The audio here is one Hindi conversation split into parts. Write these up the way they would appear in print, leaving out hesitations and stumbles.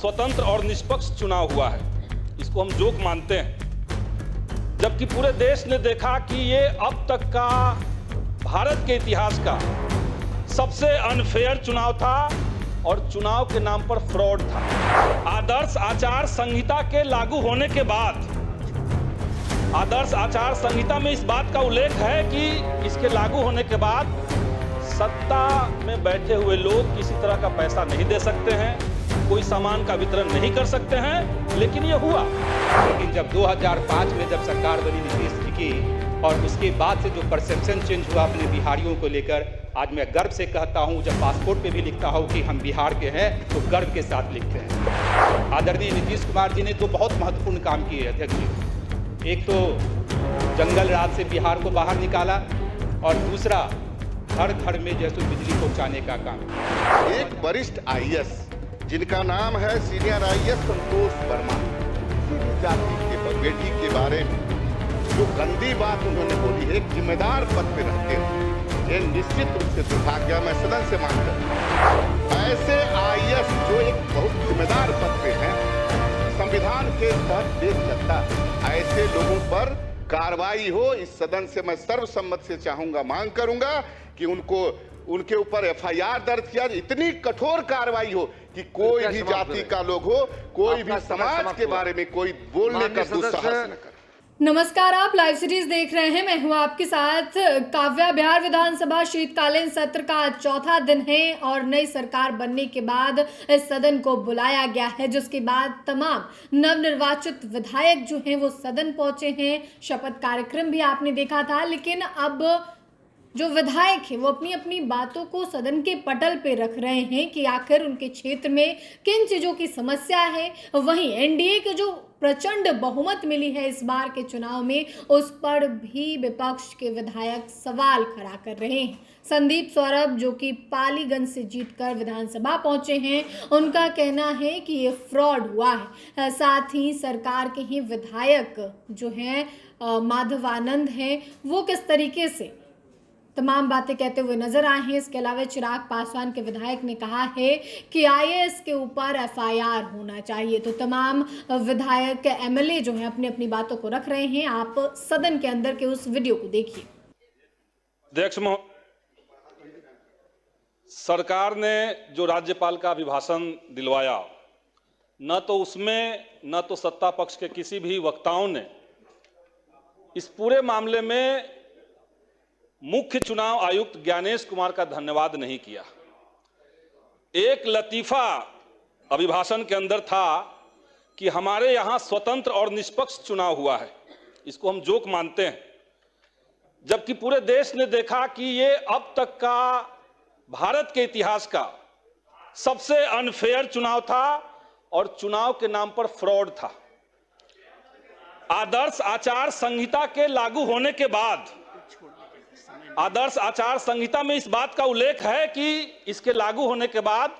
स्वतंत्र और निष्पक्ष चुनाव हुआ है, इसको हम जोक मानते हैं। जबकि पूरे देश ने देखा कि ये अब तक का भारत के इतिहास का सबसे अनफेयर चुनाव था और चुनाव के नाम पर फ्रॉड था। आदर्श आचार संहिता के लागू होने के बाद आदर्श आचार संहिता में इस बात का उल्लेख है कि इसके लागू होने के बाद सत्ता में बैठे हुए लोग किसी तरह का पैसा नहीं दे सकते हैं, कोई सामान का वितरण नहीं कर सकते हैं, लेकिन ये हुआ। लेकिन जब 2005 में जब सरकार बनी नीतीश जी की और उसके बाद से जो परसेप्शन चेंज हुआ अपने बिहारियों को लेकर, आज मैं गर्व से कहता हूं, जब पासपोर्ट पे भी लिखता हूं कि हम बिहार के हैं तो गर्व के साथ लिखते हैं। आदरणीय नीतीश कुमार जी ने तो बहुत महत्वपूर्ण काम किए अध्यक्ष जी। एक तो जंगल राज से बिहार को बाहर निकाला और दूसरा घर घर में जैसे बिजली पहुंचाने का काम। एक वरिष्ठ आईएएस जिनका नाम है सीनियर आईएएस संतोष वर्मा, जाति के बेटी के बारे में जो गंदी बात उन्होंने बोली है, एक जिम्मेदार पद पे रहते हैं, ये निश्चित रूप से दुर्भाग्य मैं सदन से मांग करता हूं। ऐसे आईएएस जो एक बहुत जिम्मेदार पद पे हैं, संविधान के तहत देश चलता है, ऐसे लोगों पर कार्रवाई हो। इस सदन से मैं सर्वसम्मत से चाहूंगा, मांग करूंगा कि उनके ऊपर एफआईआर दर्ज किया, इतनी कठोर कार्रवाई हो कि कोई भी जाति का लोग हो, कोई भी समाज के बारे में कोई बोलने का दुस्साहस न करे। नमस्कार, आप लाइव सीरीज देख रहे हैं। मैं हूं आपके साथ काव्या। बिहार विधानसभा शीतकालीन सत्र का आज चौथा दिन है और नई सरकार बनने के बाद इस सदन को बुलाया गया है, जिसके बाद तमाम नवनिर्वाचित विधायक जो हैं वो सदन पहुंचे हैं। शपथ कार्यक्रम भी आपने देखा था, लेकिन अब जो विधायक हैं वो अपनी अपनी बातों को सदन के पटल पे रख रहे हैं कि आखिर उनके क्षेत्र में किन चीज़ों की समस्या है। वहीं एनडीए के जो प्रचंड बहुमत मिली है इस बार के चुनाव में, उस पर भी विपक्ष के विधायक सवाल खड़ा कर रहे हैं। संदीप सौरभ जो कि पालीगंज से जीतकर विधानसभा पहुंचे हैं, उनका कहना है कि ये फ्रॉड हुआ है। साथ ही सरकार के ही विधायक जो हैं माधव आनंद हैं, वो किस तरीके से तमाम बातें कहते हुए नजर आए हैं। इसके अलावा चिराग पासवान के विधायक ने कहा है कि आईएएस के ऊपर एफआईआर होना चाहिए। तो तमाम विधायक एमएलए जो हैं अपनी अपनी बातों को रख रहे हैं। आप सदन के अंदर के उस वीडियो को देखिए। अध्यक्ष महोदय, सरकार ने जो राज्यपाल का अभिभाषण दिलवाया, न तो उसमें न तो सत्ता पक्ष के किसी भी वक्ताओं ने इस पूरे मामले में मुख्य चुनाव आयुक्त ज्ञानेश कुमार का धन्यवाद नहीं किया। एक लतीफा अभिभाषण के अंदर था कि हमारे यहां स्वतंत्र और निष्पक्ष चुनाव हुआ है, इसको हम जोक मानते हैं। जबकि पूरे देश ने देखा कि ये अब तक का भारत के इतिहास का सबसे अनफेयर चुनाव था और चुनाव के नाम पर फ्रॉड था। आदर्श आचार संहिता के लागू होने के बाद आदर्श आचार संहिता में इस बात का उल्लेख है कि इसके लागू होने के बाद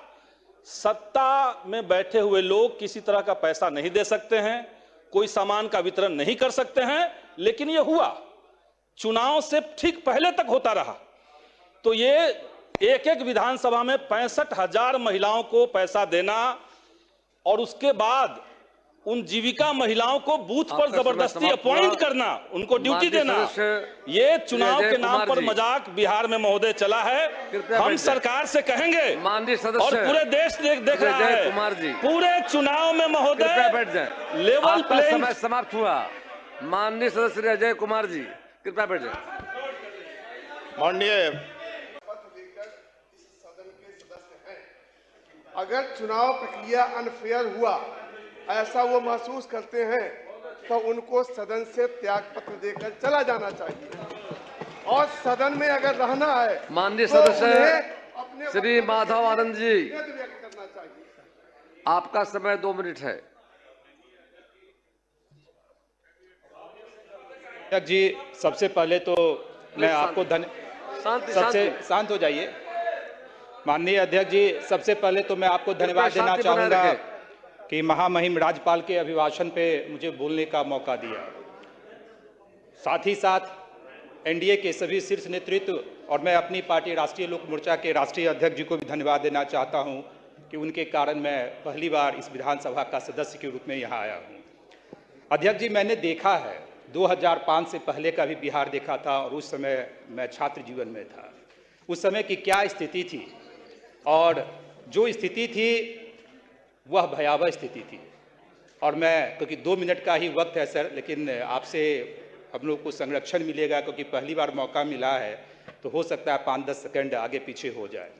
सत्ता में बैठे हुए लोग किसी तरह का पैसा नहीं दे सकते हैं, कोई सामान का वितरण नहीं कर सकते हैं, लेकिन यह हुआ। चुनाव से ठीक पहले तक होता रहा। तो ये एक एक विधानसभा में 65,000 महिलाओं को पैसा देना और उसके बाद उन जीविका महिलाओं को बूथ पर जबरदस्ती अपॉइंट करना, उनको ड्यूटी देना, ये चुनाव के नाम पर मजाक बिहार में महोदय चला है। हम सरकार से कहेंगे और पूरे देश देख रहा है, पूरे चुनाव में महोदय लेवल प्लेइंग। समाप्त हुआ। माननीय सदस्य अजय कुमार जी, कृपया बैठ जाए। माननीय अगर चुनाव प्रक्रिया अनफेयर हुआ ऐसा वो महसूस करते हैं तो उनको सदन से त्याग पत्र देकर चला जाना चाहिए और सदन में अगर रहना है माननीय सदस्य श्री माधव आनंद जी, व्यक्त करना चाहिए। आपका समय 2 मिनट है। अध्यक्ष जी, सबसे पहले तो मैं आपको शांत हो जाइए। माननीय अध्यक्ष जी, सबसे पहले तो मैं आपको धन्यवाद देना चाहूँगा कि महामहिम राज्यपाल के अभिभाषण पे मुझे बोलने का मौका दिया। साथ ही साथ एनडीए के सभी शीर्ष नेतृत्व और मैं अपनी पार्टी राष्ट्रीय लोक मोर्चा के राष्ट्रीय अध्यक्ष जी को भी धन्यवाद देना चाहता हूं कि उनके कारण मैं पहली बार इस विधानसभा का सदस्य के रूप में यहाँ आया हूँ। अध्यक्ष जी, मैंने देखा है 2005 से पहले का भी बिहार देखा था और उस समय मैं छात्र जीवन में था। उस समय की क्या स्थिति थी और जो स्थिति थी वह भयावह स्थिति थी। और मैं, क्योंकि 2 मिनट का ही वक्त है सर, लेकिन आपसे हम लोग को संरक्षण मिलेगा क्योंकि पहली बार मौका मिला है, तो हो सकता है 5-10 सेकंड आगे पीछे हो जाए।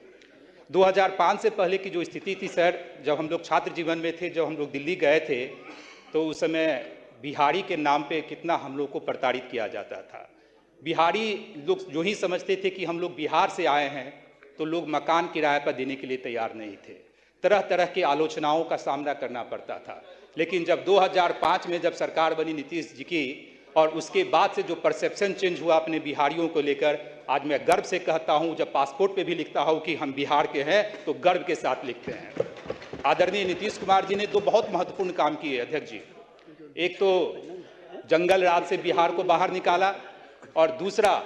2005 से पहले की जो स्थिति थी सर, जब हम लोग छात्र जीवन में थे, जब हम लोग दिल्ली गए थे, तो उस समय बिहारी के नाम पे कितना हम लोग को प्रताड़ित किया जाता था। बिहारी लोग जो ही समझते थे कि हम लोग बिहार से आए हैं, तो लोग मकान किराए पर देने के लिए तैयार नहीं थे। तरह तरह की आलोचनाओं का सामना करना पड़ता था। लेकिन जब 2005 में जब सरकार बनी नीतीश जी की, और उसके बाद से जो परसेप्शन चेंज हुआ अपने बिहारियों को लेकर, आज मैं गर्व से कहता हूं, जब पासपोर्ट पे भी लिखता हूं कि हम बिहार के हैं, तो गर्व के साथ लिखते हैं। आदरणीय नीतीश कुमार जी ने तो बहुत महत्वपूर्ण काम किए अध्यक्ष जी। एक तो जंगल राज से बिहार को बाहर निकाला, और दूसरा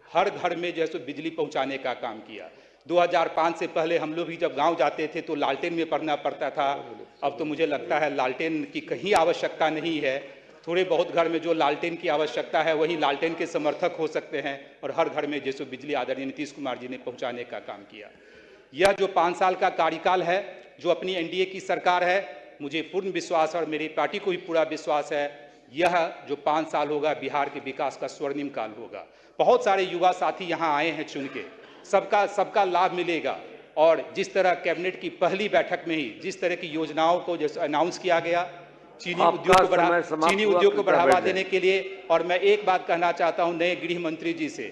हर घर में जैसे बिजली पहुंचाने का काम किया। 2005 से पहले हम लोग भी जब गांव जाते थे तो लालटेन में पढ़ना पड़ता था। अब तो मुझे लगता है लालटेन की कहीं आवश्यकता नहीं है। थोड़े बहुत घर में जो लालटेन की आवश्यकता है वही लालटेन के समर्थक हो सकते हैं, और हर घर में जैसे बिजली आदरणीय नीतीश कुमार जी ने पहुंचाने का काम किया। यह जो 5 साल का कार्यकाल है, जो अपनी एनडीए की सरकार है, मुझे पूर्ण विश्वास और मेरी पार्टी को भी पूरा विश्वास है, यह जो 5 साल होगा बिहार के विकास का स्वर्णिम काल होगा। बहुत सारे युवा साथी यहाँ आए हैं चुन के, सबका लाभ मिलेगा। और जिस तरह कैबिनेट की पहली बैठक में ही जिस तरह की योजनाओं को जैसे अनाउंस किया गया, चीनी उद्योग को बढ़ावा देने के लिए। और मैं एक बात कहना चाहता हूं नए गृह मंत्री जी से,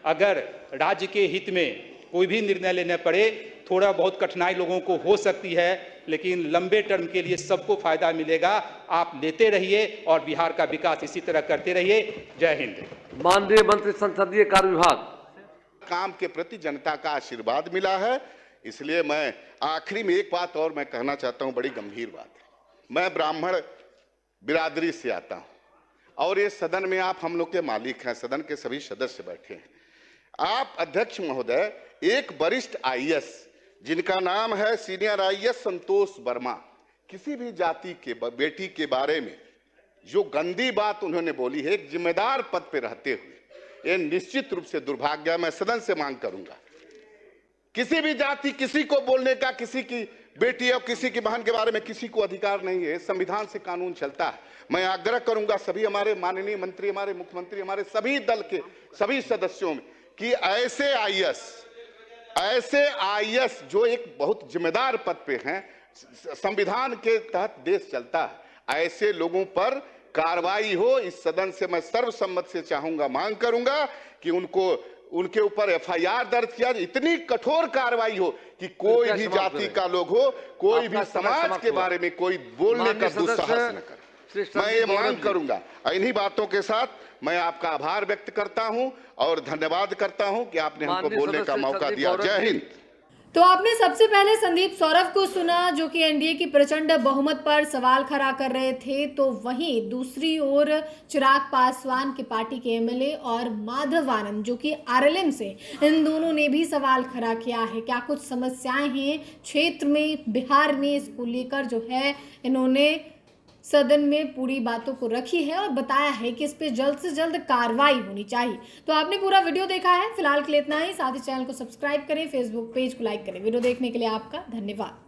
अगर राज्य के हित में कोई भी निर्णय लेने पड़े, थोड़ा बहुत कठिनाई लोगों को हो सकती है, लेकिन लंबे टर्म के लिए सबको फायदा मिलेगा। आप लेते रहिए और बिहार का विकास इसी तरह करते रहिए। जय हिंद। माननीय मंत्री संसदीय कार्य विभाग। काम के प्रति जनता का आशीर्वाद मिला है, इसलिए मैं आखिरी में एक बात और मैं कहना चाहता हूं, बड़ी गंभीर बात है। मैं ब्राह्मण बिरादरी से आता हूं और ये सदन में आप हम लोग के मालिक हैं, सदन के सभी सदस्य बैठे हैं। आप अध्यक्ष महोदय, एक वरिष्ठ आईएएस जिनका नाम है सीनियर आईएएस संतोष वर्मा, किसी भी जाति के बेटी के बारे में जो गंदी बात उन्होंने बोली है, एक जिम्मेदार पद पे रहते हुए, ये निश्चित रूप से दुर्भाग्य है। मैं सदन से मांग करूंगा, किसी भी जाति किसी को बोलने का, किसी की बेटी और किसी की बहन के बारे में किसी को अधिकार नहीं है। संविधान से कानून चलता है। मैं आग्रह करूंगा सभी हमारे माननीय मंत्री, हमारे मुख्यमंत्री, हमारे सभी दल के सभी सदस्यों में कि ऐसे आईएएस जो एक बहुत जिम्मेदार पद पे हैं, संविधान के तहत देश चलता है, ऐसे लोगों पर कार्रवाई हो। इस सदन से मैं सर्वसम्मत से चाहूंगा, मांग करूंगा कि उनके ऊपर एफआईआर दर्ज किया जाए, इतनी कठोर कार्रवाई हो कि कोई भी जाति का लोग हो, कोई भी समाज के बारे में कोई बोलने का दुस्साहस न करे। मैं ये मांग करूंगा। इन्हीं बातों के साथ मैं आपका आभार व्यक्त करता हूं और धन्यवाद करता हूं कि आपने हमको बोलने का मौका दिया। जय हिंद। तो आपने सबसे पहले संदीप सौरभ को सुना, जो कि एनडीए की प्रचंड बहुमत पर सवाल खड़ा कर रहे थे। तो वहीं दूसरी ओर चिराग पासवान की पार्टी के एमएलए और माधव आनंद, जो कि आरएलएम से, इन दोनों ने भी सवाल खड़ा किया है। क्या कुछ समस्याएं हैं क्षेत्र में, बिहार में, इसको लेकर जो है इन्होंने सदन में पूरी बातों को रखी है और बताया है कि इस पे जल्द से जल्द कार्रवाई होनी चाहिए। तो आपने पूरा वीडियो देखा है, फिलहाल के लिए इतना ही। साथ ही चैनल को सब्सक्राइब करें, फेसबुक पेज को लाइक करें। वीडियो देखने के लिए आपका धन्यवाद।